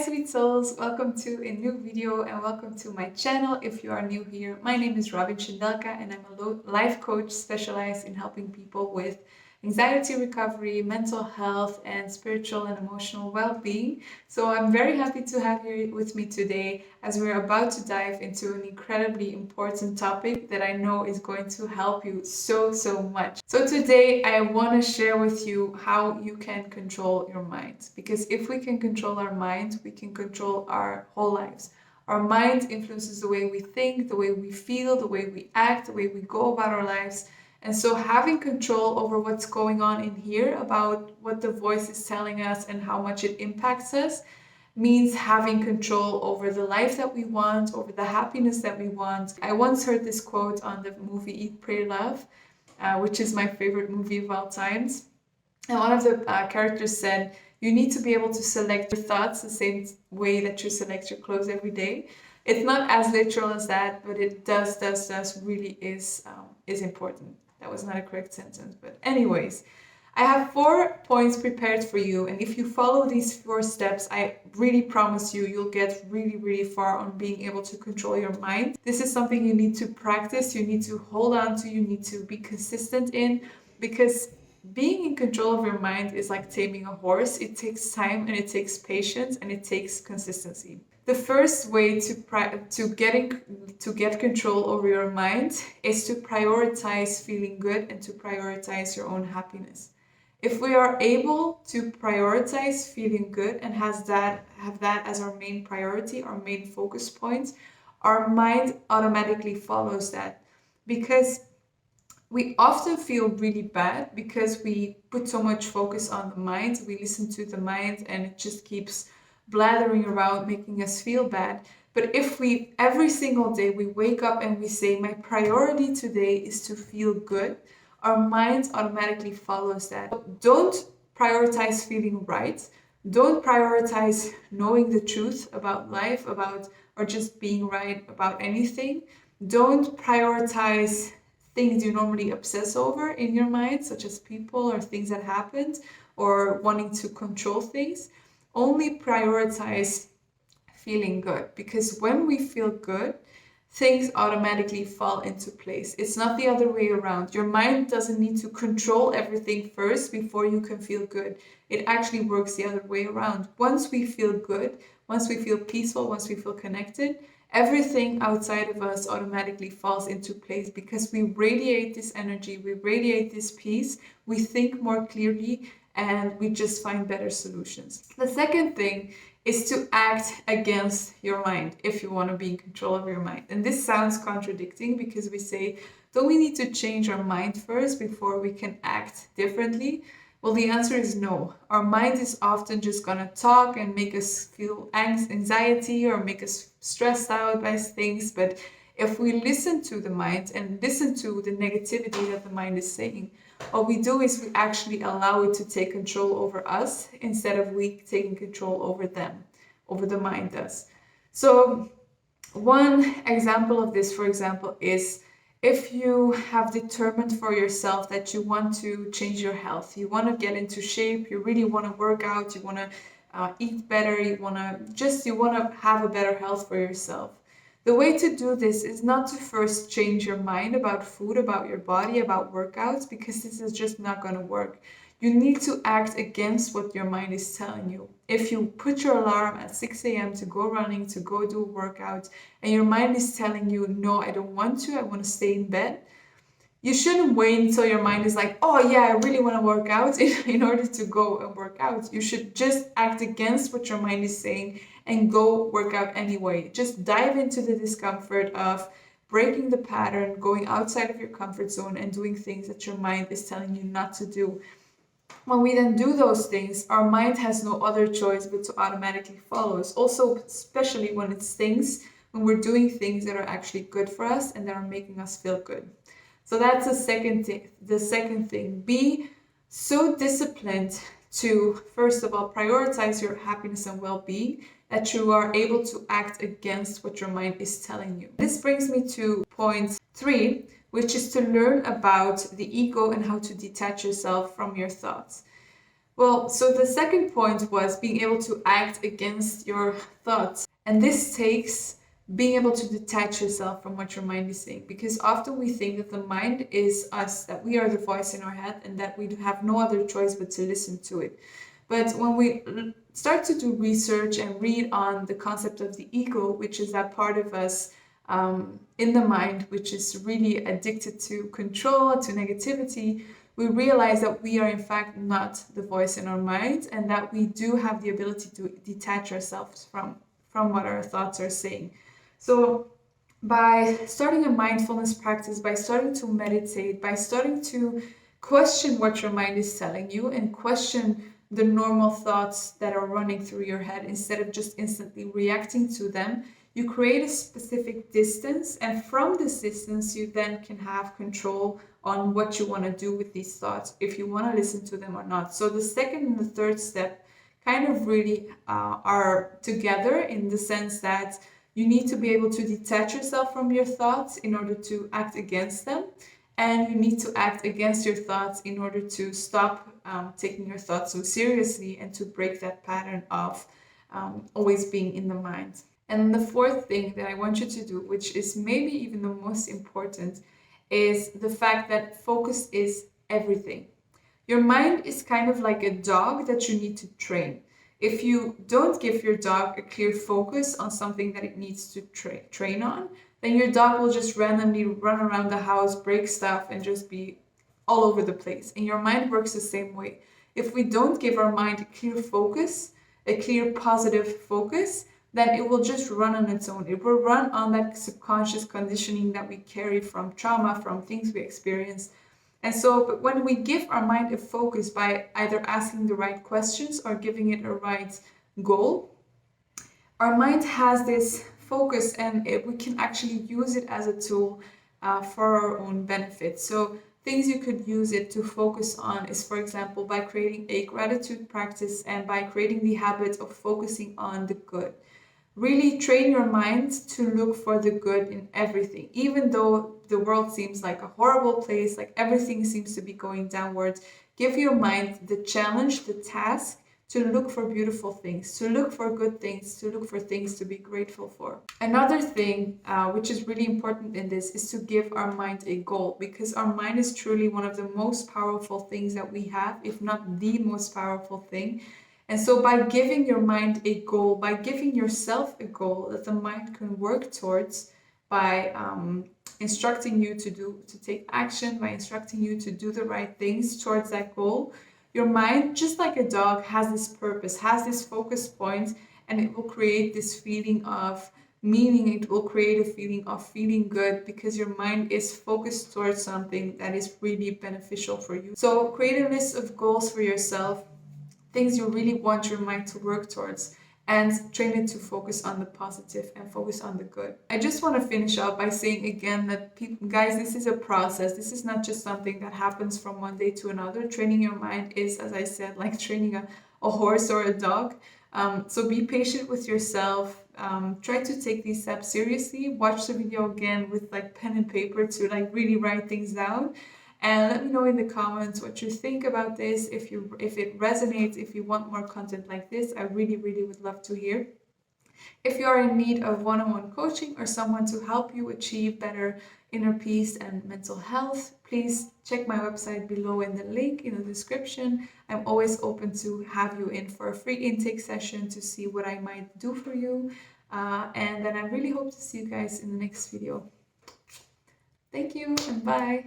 sweet souls, welcome to a new video and welcome to my channel. If you are new here, my name is Schindelka and I'm a life coach specialized in helping people with anxiety recovery, mental health, and spiritual and emotional well-being. So I'm very happy to have you with me today as we're about to dive into an incredibly important topic that I know is going to help you so much. So today I want to share with you how you can control your mind, because if we can control our mind, we can control our whole lives. Our mind influences the way we think, the way we feel, the way we act, the way we go about our lives. And so having control over what's going on in here, about what the voice is telling us and how much it impacts us, means having control over the life that we want, over the happiness that we want. I once heard this quote on the movie Eat, Pray, Love, which is my favorite movie of all times. And one of the characters said, you need to be able to select your thoughts the same way that you select your clothes every day. It's not as literal as that, but it does really is important. That was not a correct sentence, but anyways, I have 4 points prepared for you, and if you follow these 4 steps, I really promise you'll get really far on being able to control your mind. This is something you need to practice, you need to hold on to, you need to be consistent in, because being in control of your mind is like taming a horse. It takes time and it takes patience and it takes consistency. The first way to get control over your mind is to prioritize feeling good and to prioritize your own happiness. If we are able to prioritize feeling good and have that as our main priority, our main focus point, our mind automatically follows that. Because we often feel really bad because we put so much focus on the mind, we listen to the mind and it just keeps blathering around, making us feel bad. But if we, every single day, we wake up and we say, my priority today is to feel good, our mind automatically follows that. Don't prioritize feeling right. Don't prioritize knowing the truth about life, or just being right about anything. Don't prioritize things you normally obsess over in your mind, such as people or things that happened, or wanting to control things. Only prioritize feeling good, because when we feel good, things automatically fall into place. It's not the other way around. Your mind doesn't need to control everything first before you can feel good. It actually works the other way around. Once we feel good, once we feel peaceful, once we feel connected, everything outside of us automatically falls into place, because we radiate this energy, we radiate this peace, we think more clearly, and we just find better solutions. The second thing is to act against your mind if you want to be in control of your mind. And this sounds contradicting, because we say, don't we need to change our mind first before we can act differently? Well, the answer is no. Our mind is often just going to talk and make us feel anxiety or make us stressed out by things. But if we listen to the mind and listen to the negativity that the mind is saying, what we do is we actually allow it to take control over us instead of we taking control over them, over the mind does. So one example of this, for example, is if you have determined for yourself that you want to change your health, you want to get into shape, you really want to work out, you want to eat better, you want to have a better health for yourself. The way to do this is not to first change your mind about food, about your body, about workouts, because this is just not going to work. You need to act against what your mind is telling you. If you put your alarm at 6 a.m. to go running, to go do a workout, and your mind is telling you, no, I don't want to, I want to stay in bed, you shouldn't wait until your mind is like, oh yeah, I really want to work out in order to go and work out. You should just act against what your mind is saying and go work out anyway. Just dive into the discomfort of breaking the pattern, going outside of your comfort zone and doing things that your mind is telling you not to do. When we then do those things, our mind has no other choice but to automatically follow us. Also, especially when we're doing things that are actually good for us and that are making us feel good. So that's the second thing. The second thing, be so disciplined to, first of all, prioritize your happiness and well-being that you are able to act against what your mind is telling you. This brings me to point 3, which is to learn about the ego and how to detach yourself from your thoughts. Well, so the second point was being able to act against your thoughts. And this takes being able to detach yourself from what your mind is saying. Because often we think that the mind is us, that we are the voice in our head, and that we have no other choice but to listen to it. But when we start to do research and read on the concept of the ego, which is that part of us in the mind, which is really addicted to control, to negativity, we realize that we are in fact not the voice in our minds, and that we do have the ability to detach ourselves from what our thoughts are saying. So by starting a mindfulness practice, by starting to meditate, by starting to question what your mind is telling you and question the normal thoughts that are running through your head instead of just instantly reacting to them, you create a specific distance, and from this distance you then can have control on what you want to do with these thoughts, if you want to listen to them or not. So the second and the third step kind of really are together, in the sense that you need to be able to detach yourself from your thoughts in order to act against them, and you need to act against your thoughts in order to stop taking your thoughts so seriously and to break that pattern of always being in the mind. And the fourth thing that I want you to do, which is maybe even the most important, is the fact that focus is everything. Your mind is kind of like a dog that you need to train. If you don't give your dog a clear focus on something that it needs to train on, then your dog will just randomly run around the house, break stuff, and just be all over the place. And your mind works the same way. If we don't give our mind a clear focus, a clear positive focus, then it will just run on its own. It will run on that subconscious conditioning that we carry from trauma, from things we experienced. And so, but when we give our mind a focus by either asking the right questions or giving it a right goal, our mind has this focus, and we can actually use it as a tool for our own benefit. So things you could use it to focus on is, for example, by creating a gratitude practice and by creating the habit of focusing on the good. Really train your mind to look for the good in everything, even though the world seems like a horrible place, like everything seems to be going downwards. Give your mind the challenge, the task to look for beautiful things, to look for good things, to look for things to be grateful for. Another thing which is really important in this is to give our mind a goal, because our mind is truly one of the most powerful things that we have, if not the most powerful thing. And so by giving your mind a goal, by giving yourself a goal that the mind can work towards, by instructing you to take action, by instructing you to do the right things towards that goal, your mind, just like a dog, has this purpose, has this focus point, and it will create this feeling of meaning. It will create a feeling of feeling good because your mind is focused towards something that is really beneficial for you. So create a list of goals for yourself, things you really want your mind to work towards, and train it to focus on the positive and focus on the good. I just want to finish up by saying again that guys, this is a process. This is not just something that happens from one day to another. Training your mind is, as I said, like training a horse or a dog. So be patient with yourself. Try to take these steps seriously. Watch the video again with like pen and paper to like really write things down. And let me know in the comments what you think about this, if it resonates, if you want more content like this. I really, really would love to hear. If you are in need of one-on-one coaching or someone to help you achieve better inner peace and mental health, please check my website below in the link in the description. I'm always open to have you in for a free intake session to see what I might do for you. And then I really hope to see you guys in the next video. Thank you and bye.